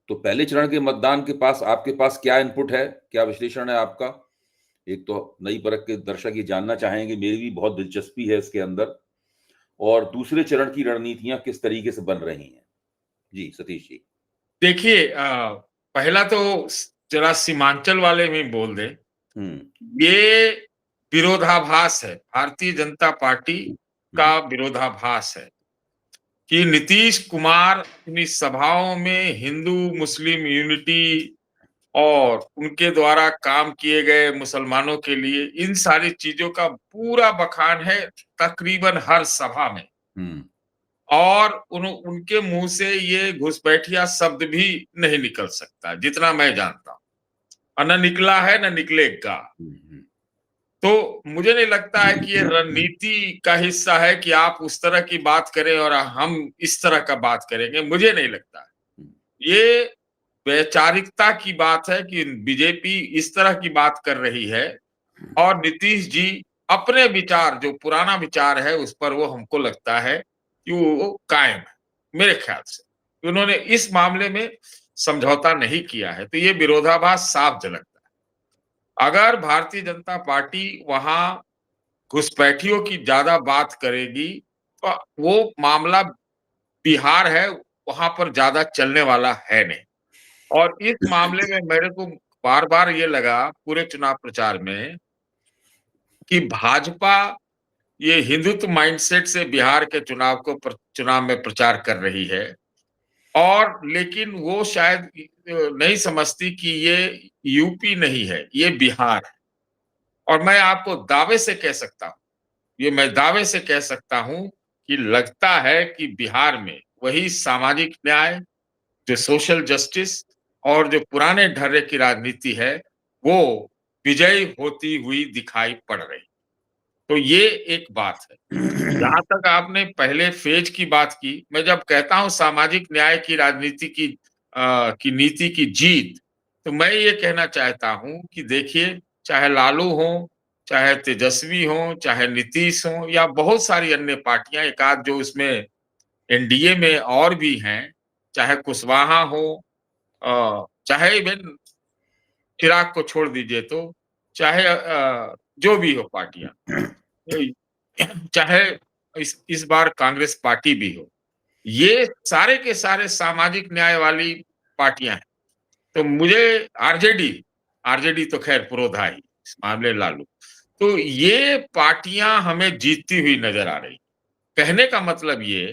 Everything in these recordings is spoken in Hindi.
तो पहले चरण के मतदान के पास आपके पास क्या इनपुट है? क्या विश्लेषण है आपका? एक तो नई परख के दर्शक ये जानना चाहेंगे, मेरी भी बहुत दिलचस्पी है इसके अंदर। और दूसरे चरण की रणनीतियाँ किस तरीके से बन रही हैं? जी, सतीश जी। देखिए, पहला तो जरा सीमांचल वाले में बोल दें, हुँ, ये विरोधाभास है, भारतीय जनता पार्टी हुँ, का विरोधाभास है कि नीतीश कुमार अपनी सभाओं में हिंदू मुस्लिम यूनिटी और उनके द्वारा काम किए गए मुसलमानों के लिए इन सारी चीजों का पूरा बखान है तकरीबन हर सभा में। हुँ, और उनके मुंह से ये घुसपैठिया शब्द भी नहीं निकल सकता जितना मैं जानता हूं, और न निकला है न निकलेगा। हुँ, हुँ, तो मुझे नहीं लगता है कि ये रणनीति का हिस्सा है कि आप उस तरह की बात करें और हम इस तरह का बात करेंगे, मुझे नहीं लगता है। हुँ, ये वैचारिकता की बात है कि बीजेपी इस तरह की बात कर रही है और नीतीश जी अपने विचार, जो पुराना विचार है, उस पर वो हमको लगता है कि वो कायम है। मेरे ख्याल से उन्होंने इस मामले में समझौता नहीं किया है, तो ये विरोधाभास साफ झलकता है। अगर भारतीय जनता पार्टी वहां घुसपैठियों की ज्यादा बात करेगी तो वो मामला बिहार है, वहां पर ज्यादा चलने वाला है नहीं। और इस मामले में मेरे को बार बार ये लगा पूरे चुनाव प्रचार में कि भाजपा ये हिंदुत्व माइंडसेट से बिहार के चुनाव में प्रचार कर रही है, और लेकिन वो शायद नहीं समझती कि ये यूपी नहीं है, ये बिहार है। और मैं आपको दावे से कह सकता हूं, ये मैं दावे से कह सकता हूं कि लगता है कि बिहार में वही सामाजिक न्याय, जो सोशल जस्टिस और जो पुराने ढर्रे की राजनीति है, वो विजयी होती हुई दिखाई पड़ रही। तो ये एक बात है। जहां तक आपने पहले फेज की बात की, मैं जब कहता हूं सामाजिक न्याय की राजनीति की नीति की जीत, तो मैं ये कहना चाहता हूं कि देखिए, चाहे लालू हो, चाहे तेजस्वी हो, चाहे नीतीश हो, या बहुत सारी अन्य पार्टियां, एक आध जो उसमें एनडीए में और भी हैं, चाहे कुशवाहा हो, चाहे इवन चिराग को छोड़ दीजिए, तो चाहे जो भी हो पार्टियां, चाहे इस बार कांग्रेस पार्टी भी हो, ये सारे के सारे सामाजिक न्याय वाली पार्टियां हैं। तो मुझे आरजेडी आरजेडी तो खैर पुरोधा ही इस मामले, लालू, तो ये पार्टियां हमें जीतती हुई नजर आ रही। कहने का मतलब ये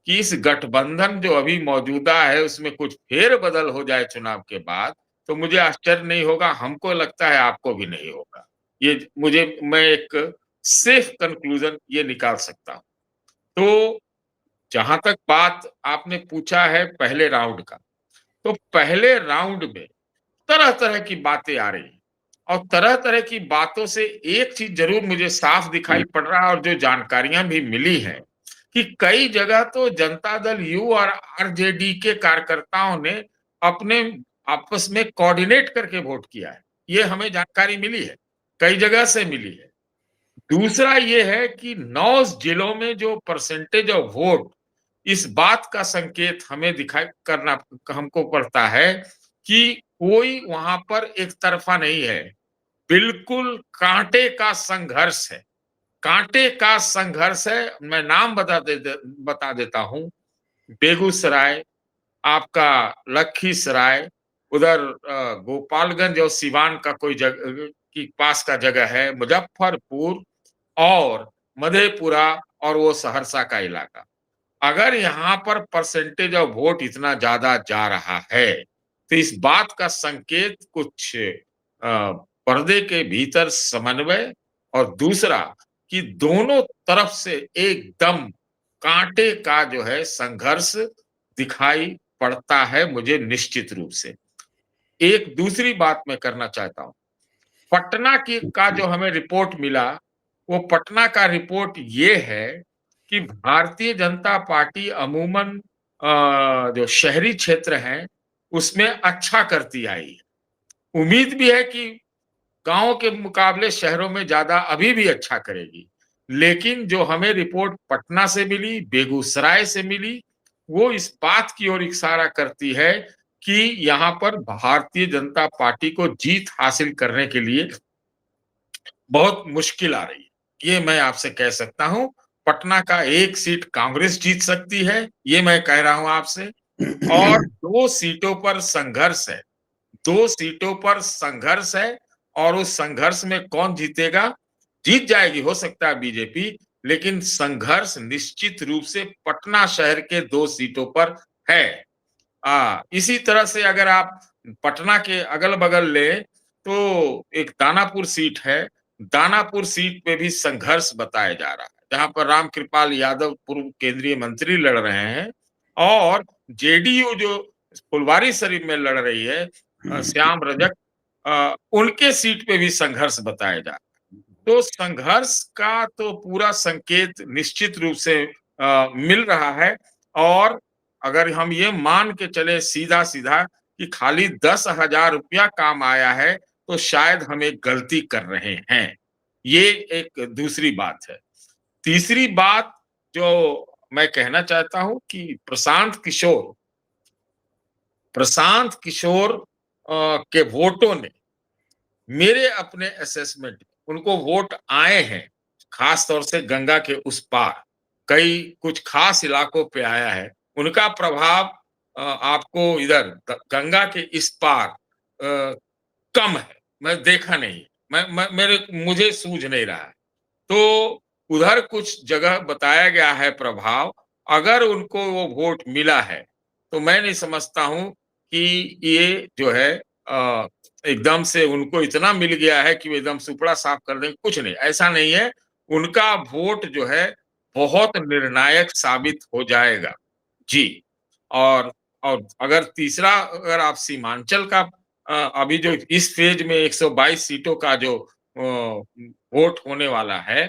कि इस गठबंधन जो अभी मौजूदा है उसमें कुछ फेर बदल हो जाए चुनाव के बाद, तो मुझे आश्चर्य नहीं होगा, हमको लगता है आपको भी नहीं होगा। ये मैं एक सेफ कंक्लूजन ये निकाल सकता हूं। तो जहां तक बात आपने पूछा है पहले राउंड का, तो पहले राउंड में तरह तरह की बातें आ रही हैं, और तरह तरह की बातों से एक चीज जरूर मुझे साफ दिखाई पड़ रहा है, और जो जानकारियां भी मिली हैं, कि कई जगह तो जनता दल यू और आरजेडी के कार्यकर्ताओं ने अपने आपस में कोऑर्डिनेट करके वोट किया है। ये हमें जानकारी मिली है, कई जगह से मिली है। दूसरा ये है कि 9 जिलों में जो परसेंटेज ऑफ वोट, इस बात का संकेत हमें दिखाई करना हमको पड़ता है कि कोई वहां पर एक तरफा नहीं है, बिल्कुल कांटे का संघर्ष है। कांटे का संघर्ष है। मैं नाम बता देता हूं। बेगूसराय, आपका लखीसराय, उधर गोपालगंज और सिवान का कोई जगह की पास का जगह है, मुजफ्फरपुर और मधेपुरा और वो सहरसा का इलाका। अगर यहाँ पर परसेंटेज ऑफ वोट इतना ज्यादा जा रहा है, तो इस बात का संकेत कुछ पर्दे के भीतर समन्वय, और दूसरा कि दोनों तरफ से एकदम कांटे का जो है संघर्ष दिखाई पड़ता है मुझे निश्चित रूप से। एक दूसरी बात मैं करना चाहता हूं, पटना की का जो हमें रिपोर्ट मिला, वो पटना का रिपोर्ट ये है कि भारतीय जनता पार्टी अमूमन जो शहरी क्षेत्र हैं उसमें अच्छा करती आई है। उम्मीद भी है कि गांवों के मुकाबले शहरों में ज्यादा अभी भी अच्छा करेगी। लेकिन जो हमें रिपोर्ट पटना से मिली, बेगूसराय से मिली, वो इस बात की ओर इशारा करती है कि यहाँ पर भारतीय जनता पार्टी को जीत हासिल करने के लिए बहुत मुश्किल आ रही है। ये मैं आपसे कह सकता हूँ। पटना का 1 सीट कांग्रेस जीत सकती है, ये मैं कह रहा हूँ आपसे। और 2 सीटों पर संघर्ष है। 2 सीटों पर संघर्ष है और उस संघर्ष में कौन जीतेगा? जीत जाएगी हो सकता है बीजेपी, लेकिन संघर्ष निश्चित रूप से पटना शहर के 2 सीटों पर है। इसी तरह से अगर आप पटना के अगल-बगल लें, तो एक दानापुर सीट है। दानापुर सीट पे भी संघर्ष बताया जा रहा है, जहाँ पर रामकृपाल यादव पूर्व केंद्रीय मंत्री लड़ रहे हैं और जेडीयू जो फुलवारीशरीफ में लड़ रही है, श्याम रजक, उनके सीट पे भी संघर्ष बताया जा रहा है। तो संघर्ष का तो पूरा संकेत निश्चित रूप से मिल रहा है और अगर हम ये मान के चले सीधा-सीधा कि खाली 10,000 रुपया काम आया है, तो शायद हम एक गलती कर रहे हैं। ये एक दूसरी बात है। तीसरी बात जो मैं कहना चाहता हूँ कि प्रशांत किशोर के वोटों ने मेरे अपने असेसमेंट उनको वोट आए हैं, खास तौर से गंगा के उस पार, कई कुछ खास इलाकों पे आया है। उनका प्रभाव आपको इधर गंगा के इस पार कम है, मैं देखा नहीं, मुझे सूझ नहीं रहा है। तो उधर कुछ जगह बताया गया है प्रभाव, अगर उनको वो वोट मिला है, तो मैं नहीं समझता हूँ कि ये जो है एकदम से उनको इतना मिल गया है कि वो एकदम सुपड़ा साफ कर देंगे, कुछ नहीं, ऐसा नहीं है। उनका वोट जो है बहुत निर्णायक साबित हो जाएगा। जी, और अगर तीसरा अगर आप सीमांचल का अभी जो इस फेज में 122 सीटों का जो वोट होने वाला है,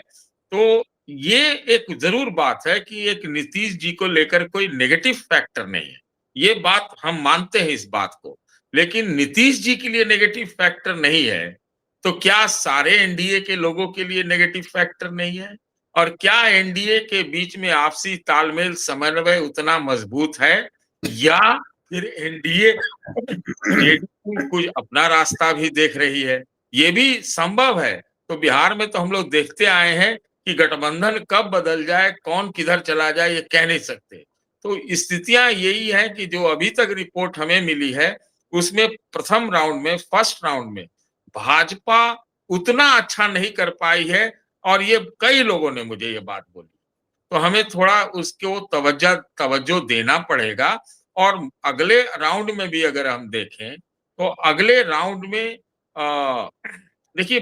तो ये एक ज़रूर बात है कि एक नीतीश जी को लेकर कोई नेगेटिव फैक्टर नहीं है। ये बात हम मानते हैं इस बात को। लेकिन नीतीश जी के लिए नेगेटिव फैक्टर नहीं है, तो क्या सारे एनडीए के लोगों के लिए नेगेटिव फैक्टर नहीं है? और क्या एनडीए के बीच में आपसी तालमेल समन्वय उतना मजबूत है या फिर एनडीए जेडीयू कुछ अपना रास्ता भी देख रही है? ये भी संभव है। तो बिहार में तो हम लोग देखते आए हैं कि गठबंधन कब बदल जाए, कौन किधर चला जाए, ये कह नहीं सकते। तो स्थितियां यही है कि जो अभी तक रिपोर्ट हमें मिली है, उसमें प्रथम राउंड में, फर्स्ट राउंड में भाजपा उतना अच्छा नहीं कर पाई है और ये कई लोगों ने मुझे ये बात बोली। तो हमें थोड़ा उसको तवज्जो देना पड़ेगा और अगले राउंड में भी अगर हम देखें, तो अगले राउंड में अ, देखिए,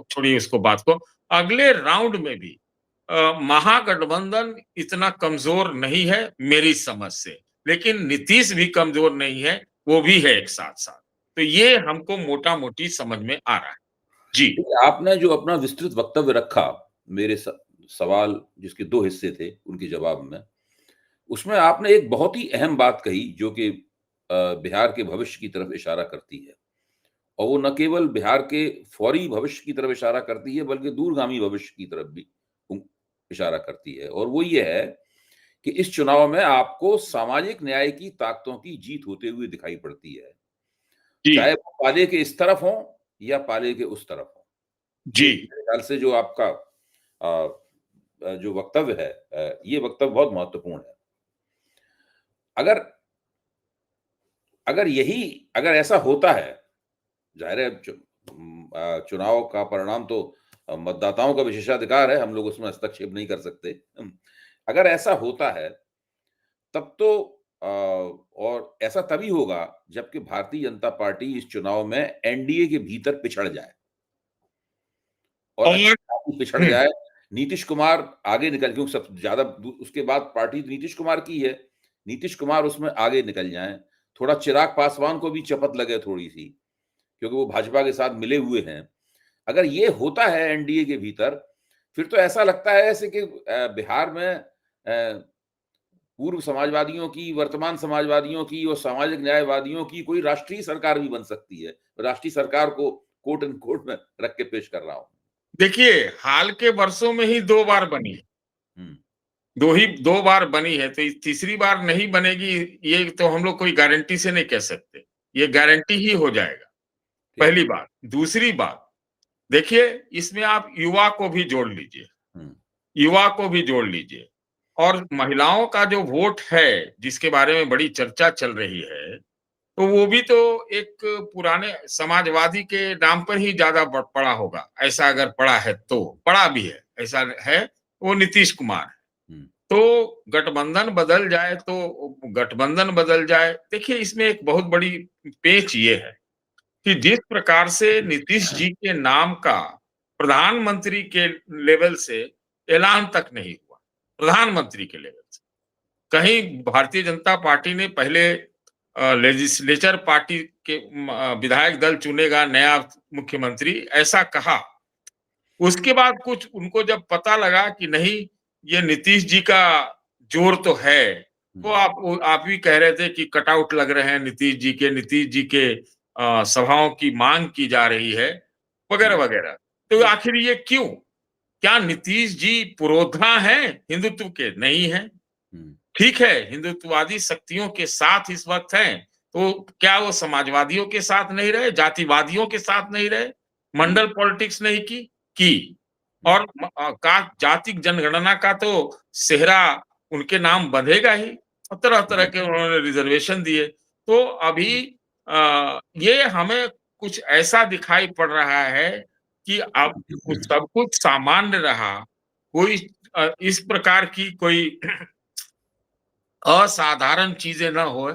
छोड़िए उसको बात को, अगले राउंड में भी महागठबंधन इतना कमज़ोर नहीं है मेरी समझ से, लेकिन नीतीश भी कमज़ोर नहीं है, वो भी है एक साथ-साथ। तो ये हमको मोटा-मोटी समझ में आ रहा है। जी। देखिए, आपने जो अपना विस्तृत वक्तव्य रखा, मेरे सवाल जिसके 2 हिस्से थे, उनके जवाब में, उसमें आपने एक बहुत ही अहम बात कही जो कि बिहार के भविष्य की तरफ इशारा करती है। और वो न केवल बिहार के फौरी भविष्य की तरफ इशारा करती है, बल्कि दूरगामी भविष्य की तरफ भी उ इशारा करती है। और वो ये है कि इस चुनाव में आपको सामाजिक न्याय की ताकतों की जीत होते हुए दिखाई पड़ती है। जी, चाहे वो पाले के इस तरफ हों या पाले के उस तरफ हों। ये जी। मेरे ख्याल से जो आपका जो वक्तव्य है, ये वक्तव्य बहुत महत्वपूर्ण है। अगर अगर यही अगर ऐसा होता है, ज़ाहिर है चुनाव का परिणाम तो मतदाताओं का विशेषाधिकार है, हम लोग उसमें हस्तक्षेप नहीं कर सकते। अगर ऐसा होता है, तब तो और ऐसा तभी होगा जबकि भारतीय जनता पार्टी इस चुनाव में एनडीए के भीतर पिछड़ जाए। और और अच्छी खासी पिछड़ हुँ, जाए, नीतीश कुमार आगे निकल, क्योंकि सब ज़्यादा दू उसके बाद पार्टी नीतीश कुमार की है। नीतीश कुमार उसमें आगे निकल जाएँ, थोड़ा चिराग पासवान को भी चपत लगे थोड़ी-सी, क्योंकि वो भाजपा के साथ मिले हुए हैं। अगर ये होता है एनडीए के भीतर, फिर तो ऐसा लगता है ऐसे कि बिहार में पूर्व समाजवादियों की, वर्तमान समाजवादियों की और सामाजिक न्यायवादियों की कोई राष्ट्रीय सरकार भी बन सकती है। राष्ट्रीय सरकार को कोट एंड कोट में रख के पेश कर रहा हूँ। देखिए, हाल के वर्षों में ही 2 बार बनी है। हुँ। दो बार बनी है, तो तीसरी बार नहीं बनेगी, ये तो हम लोग कोई गारंटी से नहीं कह सकते। ये गारंटी ही हो जाएगा, पहली बात। दूसरी बात, देखिए इसमें आप युवा को भी जोड़ लीजिए, युवा को भी जोड़ लीजिए, और महिलाओं का जो वोट है, जिसके बारे में बड़ी चर्चा चल रही है, तो वो भी तो एक पुराने समाजवादी के नाम पर ही ज्यादा पड़ा होगा, ऐसा अगर पड़ा है तो, पड़ा भी है, ऐसा है, वो नीतीश कुमार। तो गठबंधन बदल जाए तो गठबंधन बदल जाए। देखिए इसमें एक बहुत बड़ी पेच ये है कि जिस प्रकार से नीतीश जी के नाम का प्रधानमंत्री के लेवल से ऐलान तक नहीं हुआ, प्रधानमंत्री के लेवल से। कहीं भारतीय जनता पार्टी ने पहले लेजिस्लेचर पार्टी के विधायक दल चुनेगा नया मुख्यमंत्री, ऐसा कहा। उसके बाद कुछ उनको जब पता लगा कि नहीं, ये नीतीश जी का जोर तो है, तो आप भी कह रहे थे कि कटआउट लग रहे हैं नीतीश जी के सभाओं की मांग की जा रही है, वगैरह वगैरह। तो आखिर ये क्यों? क्या नीतीश जी पुरोधा हैं हिंदुत्व के? नहीं है। ठीक है, हिंदुत्ववादी शक्तियों के साथ इस वक्त हैं, तो क्या वो समाजवादियों के साथ नहीं रहे, जातिवादियों के साथ नहीं रहे, मंडल पॉलिटिक्स नहीं की? और का जातिक जनगणना का तो सेहरा उनके नाम बंधेगा ही, तरह तरह के उन्होंने रिजर्वेशन दिए। तो अभी ये हमें कुछ ऐसा दिखाई पड़ रहा है कि अब सब कुछ सामान्य रहा, कोई इस प्रकार की कोई असाधारण चीजें ना हो,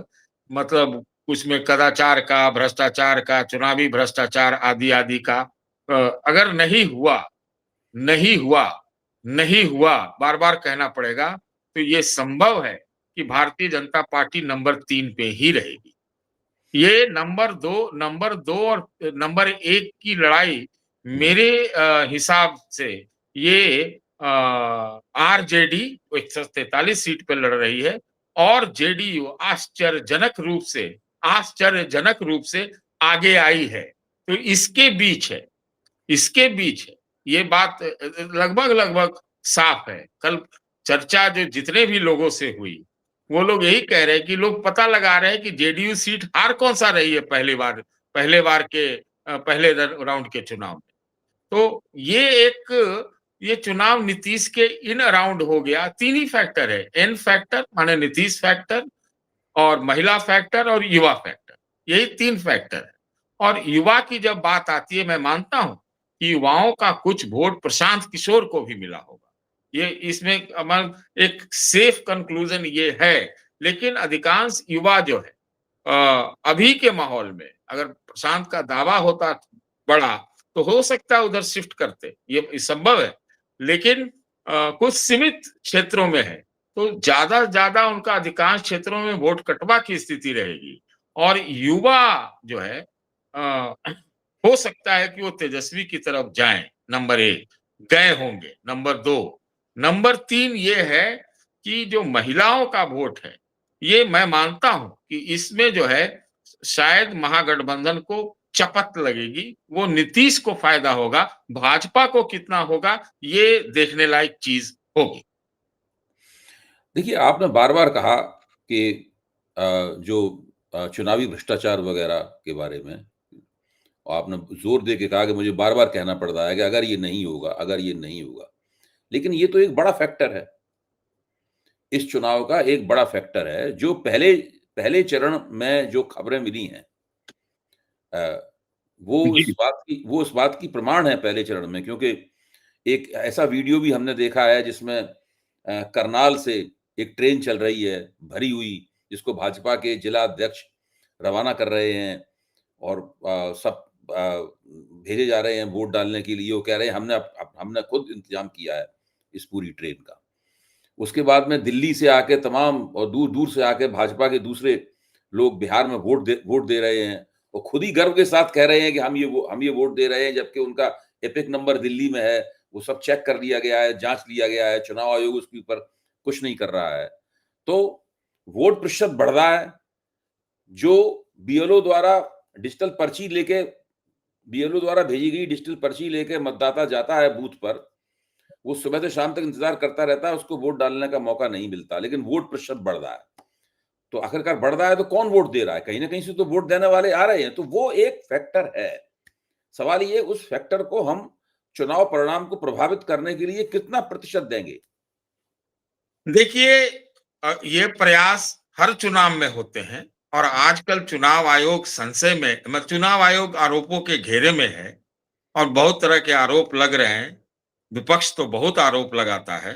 मतलब उसमें कदाचार का, भ्रष्टाचार का, चुनावी भ्रष्टाचार आदि आदि का अगर नहीं हुआ, नहीं हुआ, नहीं हुआ, बार बार कहना पड़ेगा, तो ये संभव है कि भारतीय जनता पार्टी नंबर 3 पे ही रहेगी। ये नंबर दो और नंबर 1 की लड़ाई मेरे हिसाब से ये आरजेडी 143 सीट पे लड़ रही है, और जेडीयू आश्चर्यजनक रूप से आगे आई है। तो इसके बीच है, ये बात लगभग लगभग साफ है। कल चर्चा जो जितने भी लोगों से हुई, वो लोग यही कह रहे हैं कि लोग पता लगा रहे हैं कि जेडीयू सीट हार कौन सा रही है पहले बार के पहले राउंड के चुनाव में। तो ये चुनाव नीतीश के इन अराउंड हो गया। 3 ही फैक्टर है, एन फैक्टर माने नीतीश फैक्टर, और महिला फैक्टर, और युवा फैक्टर, यही 3 फैक्टर है। और युवा की जब बात आती है, मैं मानता हूं कि युवाओं का कुछ वोट प्रशांत किशोर को भी मिला होगा, ये इसमें एक सेफ कंक्लूजन ये है। लेकिन अधिकांश युवा जो है अभी के माहौल में, अगर प्रशांत का दावा होता बड़ा, तो हो सकता है उधर शिफ्ट करते, ये संभव है। लेकिन कुछ सीमित क्षेत्रों में है, तो ज्यादा से ज्यादा उनका अधिकांश क्षेत्रों में वोट कटवा की स्थिति रहेगी। और युवा जो है हो सकता है कि वो तेजस्वी की तरफ जाएं, नंबर 1 गए होंगे। नंबर 3 ये है कि जो महिलाओं का वोट है, ये मैं मानता हूं कि इसमें जो है शायद महागठबंधन को चपत लगेगी, वो नीतीश को फायदा होगा, भाजपा को कितना होगा ये देखने लायक चीज होगी। देखिए, आपने बार-बार कहा कि जो चुनावी भ्रष्टाचार वगैरह के बारे में, और आपने ज़ोर दे के कहा कि मुझे बार-बार कहना पड़ रहा है कि अगर ये नहीं होगा, अगर ये नहीं होगा। लेकिन ये तो एक बड़ा फैक्टर है। इस चुनाव का एक बड़ा फैक्टर है, जो पहले पहले चरण में जो खबरें मिली हैं जी, वो इस बात की प्रमाण है पहले चरण में, क्योंकि एक ऐसा वीडियो भी हमने देखा है जिसमें करनाल से एक ट्रेन चल रही है, भरी हुई, जिसको भाजपा के जिला अध्यक्ष रवाना कर रहे हैं, और सब भेजे जा रहे हैं वोट डालने के लिए। वो कह रहे हैं हमने खुद इंतज़ाम किया है इस पूरी ट्रेन का। उसके बाद में दिल्ली से आके तमाम और दूर-दूर से आके भाजपा के दूसरे लोग बिहार में वोट दे रहे हैं, और खुद ही गर्व के साथ कह रहे हैं कि हम ये वोट दे रहे हैं, जबकि उनका एपिक नंबर दिल्ली में है, वो सब चेक कर लिया गया है, जाँच लिया गया है, चुनाव आयोग उसके ऊपर कुछ नहीं कर रहा है। तो वोट प्रतिशत बढ़ रहा है, जो बीएलओ द्वारा डिजिटल पर्ची लेके बीएलओ द्वारा भेजी गई डिजिटल पर्ची लेके मतदाता जाता है बूथ पर, वो सुबह से शाम तक इंतज़ार करता रहता है, उसको वोट डालने का मौका नहीं मिलता, लेकिन वोट प्रतिशत बढ़ रहा है। तो आखिरकार बढ़ रहा है तो कौन वोट दे रहा है? कहीं न कहीं से तो वोट देने वाले आ रहे हैं, तो वो एक फैक्टर है। सवाल ये उस फैक्टर को हम चुनाव परिणाम को प्रभावित करने के लिए कितना प्रतिशत देंगे? देखिए ये प्रयास हर चुनाव में होते हैं और आजकल चुनाव आयोग संशय में चुनाव आयोग आरोपों के घेरे में है और बहुत तरह के आरोप लग रहे हैं। विपक्ष तो बहुत आरोप लगाता है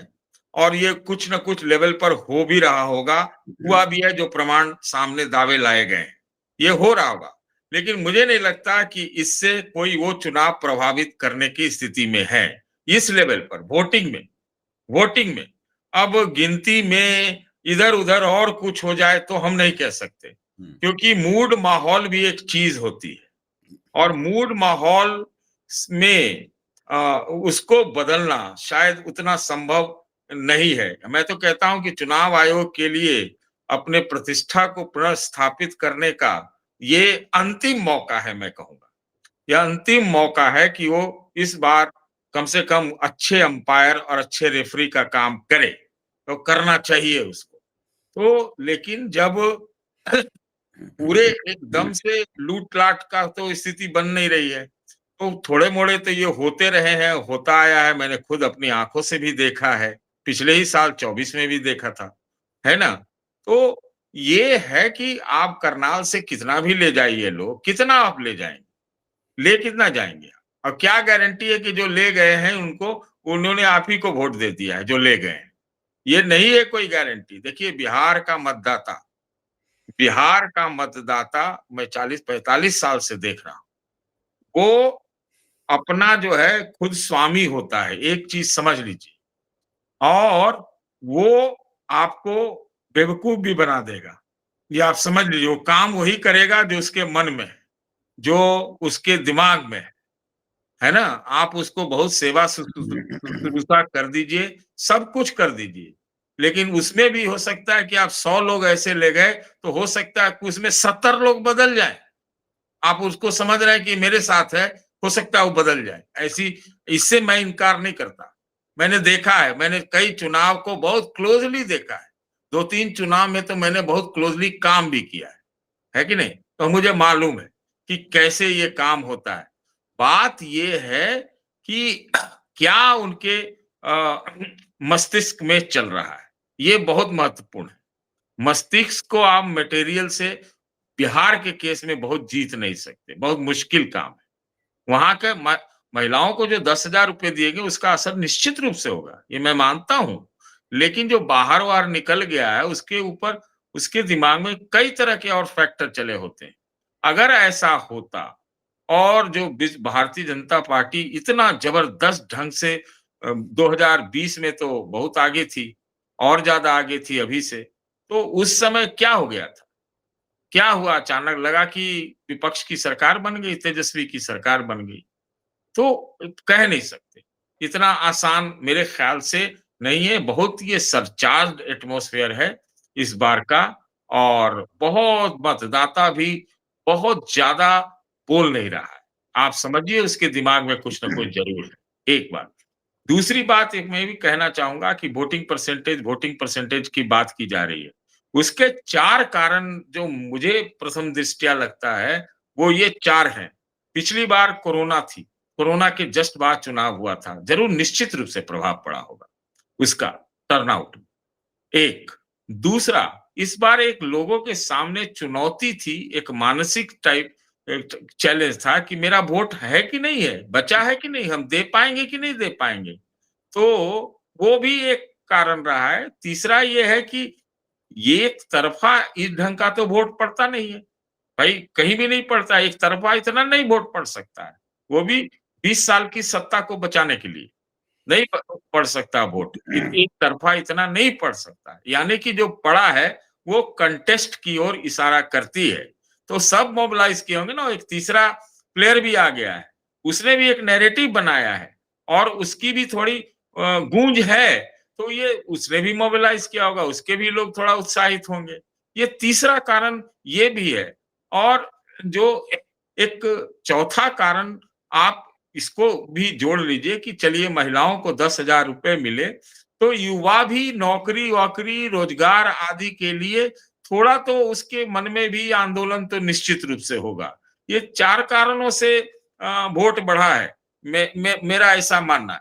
और ये कुछ न कुछ लेवल पर हो भी रहा होगा, हुआ भी है जो प्रमाण सामने दावे लाए गए हैं। ये हो रहा होगा, लेकिन मुझे नहीं लगता कि इससे कोई वो चुनाव प्रभावित करने की स्थिति में है, इस लेवल पर वोटिंग में। अब गिनती में इधर-उधर और कुछ हो जाए तो हम नहीं कह सकते, हुँ, क्योंकि मूड माहौल भी एक चीज़ होती है और मूड माहौल में उसको बदलना शायद उतना संभव नहीं है। मैं तो कहता हूँ कि चुनाव आयोग के लिए अपने प्रतिष्ठा को पुनर्स्थापित करने का ये अंतिम मौका है मैं कहूँगा। यह अंतिम मौका है कि वो इस बार कम से कम अच्छे अंपायर और अच्छे रेफरी का काम करे, तो करना चाहिए उसको। तो लेकिन जब पूरे एकदम से लूट-लाट का तो स्थिति बन नहीं रही है, तो थोड़े-मोड़े तो ये होते रहे हैं, होता आया है, मैंने खुद अपनी आँखों से भी देखा है, पिछले ही साल 24 में भी देखा था, है ना? तो ये है कि आप करनाल से कितना भी ले जाइए लोग, कितना आप ले जाएँगे? ले कितना जाएँगे? और क्या गारंटी है कि जो ले गए हैं उनको उन्होंने आप ही को वोट दे दिया है, जो ले गए हैं। ये नहीं है कोई गारंटी। देखिए बिहार का मतदाता मैं 40-45 साल से देख रहा हूँ। वो अपना जो है खुद स्वामी होता है, एक चीज़ समझ लीजिए और वो आपको बेवकूफ़ भी बना देगा। ये आप समझ लीजिए वो काम वही करेगा जो उसके मन में है, जो उसके दिमाग में है ना? आप उसको बहुत सेवा शुश्रूषा कर दीजिए, सब कुछ कर दीजिए, लेकिन उसमें भी हो सकता है कि आप 100 लोग ऐसे ले गए, तो हो सकता है कि उसमें 70 लोग बदल जाएँ। आप उसको समझ रहे हैं कि मेरे साथ है, हो सकता है वो बदल जाए। ऐसी इससे मैं इनकार नहीं करता। मैंने देखा है, मैंने कई चुनाव को बहुत क्लोज़ली देखा है। 2-3 चुनाव में तो मैंने बहुत क्लोज़ली काम भी किया है कि नहीं? तो मुझे मालूम है कि कैसे ये काम होता है। बात ये है कि क्या उनके मस्तिष्क में चल रहा है, ये बहुत महत्वपूर्ण है। मस्तिष्क को आप मटेरियल से बिहार के केस में बहुत जीत नहीं सकते, बहुत मुश्किल काम है। वहाँ के महिलाओं को जो 10,000 रुपए दिए गए उसका असर निश्चित रूप से होगा, ये मैं मानता हूँ। लेकिन जो बाहर-वाहर निकल गया है उसके ऊपर उसके दिमाग में कई तरह के और फैक्टर चले होते हैं। अगर ऐसा होता और जो भारतीय जनता पार्टी इतना जबरदस्त ढंग से 2020 में तो बहुत आगे थी, और ज़्यादा आगे थी अभी से, तो उस समय क्या हो गया था? क्या हुआ अचानक लगा कि विपक्ष की सरकार बन गई, तेजस्वी की सरकार बन गई। तो कह नहीं सकते। इतना आसान मेरे ख्याल से नहीं है, बहुत ये सरचार्ज्ड एटमॉस्फेयर है इस बार का और बहुत मतदाता भी बहुत ज़्यादा बोल नहीं रहा है। आप समझिए उसके दिमाग में कुछ न कुछ ज़रूर है, एक बात। दूसरी बात एक मैं भी कहना चाहूँगा कि वोटिंग परसेंटेज की बात की जा रही है। उसके 4 कारण जो मुझे प्रथम दृष्टया लगता है, वो ये 4 हैं। पिछली बार कोरोना थी, कोरोना के जस्ट बाद चुनाव हुआ था, ज़रूर निश्चित रूप से प्रभाव पड़ा होगा उसका टर्नआउट। एक, दूसरा इस बार एक लोगों के सामने चुनौती थी, एक मानसिक टाइप एक चैलेंज था कि मेरा वोट है कि नहीं है, बचा है कि नहीं, हम दे पाएँगे कि नहीं दे पाएँगे। तो वो भी एक कारण रहा है। तीसरा ये है कि ये एक तरफ़ा इस ढंग का तो वोट पड़ता नहीं है। भाई कहीं भी नहीं पड़ता, एक तरफ़ा इतना नहीं वोट पड़ सकता है। वो भी 20 साल की सत्ता को बचाने के लिए। नहीं पड़ सकता वोट। एक तरफ़ा इतना नहीं पड़ सकता। यानी कि जो पड़ा है, वो कंटेस्ट की ओर इशारा करती है। तो सब मोबिलाइज़ किए होंगे ना, एक तीसरा प्लेयर भी आ गया है। उसने भी एक नैरेटिव बनाया है और उसकी भी थोड़ी गूँज है, तो ये उसने भी मोबिलाइज़ किया होगा, उसके भी लोग थोड़ा उत्साहित होंगे। ये तीसरा कारण ये भी है और जो एक चौथा कारण आप इसको भी जोड़ लीजिए कि चलिए महिलाओं को 10,000 रुपए मिले, तो युवा भी नौकरी वोकरी रोजगार आदि के लिए थोड़ा तो उसके मन में भी आंदोलन तो निश्चित रूप से होगा। ये 4 कारणों से वोट बढ़ा है। मेरा ऐसा मानना है।